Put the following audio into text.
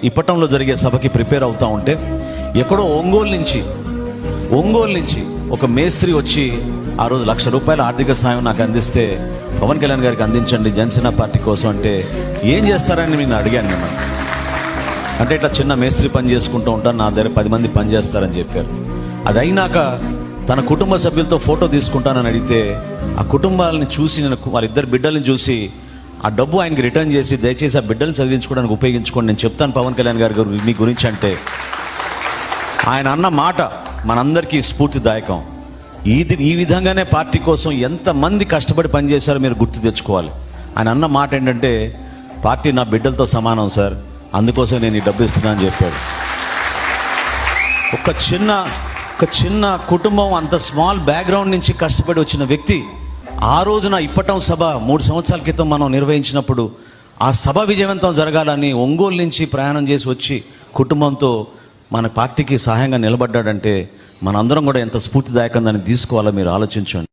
ఇప్పటంలో జరిగే సభకి ప్రిపేర్ అవుతా ఉంటే ఎక్కడో ఒంగోలు నుంచి ఒక మేస్త్రి వచ్చి ఆ రోజు ₹1,00,000 ఆర్థిక సాయం నాకు అందిస్తే పవన్ కళ్యాణ్ గారికి అందించండి జనసేన పార్టీ కోసం అంటే ఏం చేస్తారని నేను అడిగాను మిమ్మల్ని. అంటే ఇట్లా చిన్న మేస్త్రి పని చేసుకుంటూ ఉంటాను, నా దగ్గర 10 మంది పని చేస్తారని చెప్పారు. అది అయినాక తన కుటుంబ సభ్యులతో ఫోటో తీసుకుంటానని అడిగితే ఆ కుటుంబాలని చూసి నేను వాళ్ళిద్దరు బిడ్డల్ని చూసి ఆ డబ్బు ఆయనకి రిటర్న్ చేసి దయచేసి ఆ బిడ్డలను చదివించుకోవడానికి ఉపయోగించుకోండి నేను చెప్తాను పవన్ కళ్యాణ్ గారు మీ గురించి అంటే ఆయన అన్న మాట మనందరికీ స్ఫూర్తిదాయకం. ఈ విధంగానే పార్టీ కోసం ఎంతమంది కష్టపడి పనిచేశారో మీరు గుర్తు తెచ్చుకోవాలి. ఆయన అన్న మాట ఏంటంటే పార్టీ నా బిడ్డలతో సమానం సార్, అందుకోసం నేను ఈ డబ్బు ఇస్తున్నా అని చెప్పాడు. ఒక చిన్న కుటుంబం, అంత స్మాల్ బ్యాక్గ్రౌండ్ నుంచి కష్టపడి వచ్చిన వ్యక్తి ఆ రోజున ఇప్పటం సభ 3 సంవత్సరాల క్రితం మనం నిర్వహించినప్పుడు ఆ సభ విజయవంతం జరగాలని ఒంగోలు నుంచి ప్రయాణం చేసి వచ్చి కుటుంబంతో మన పార్టీకి సహాయంగా నిలబడ్డాడంటే మనందరం కూడా ఎంత స్ఫూర్తిదాయకం దాన్ని తీసుకోవాలో మీరు ఆలోచించండి.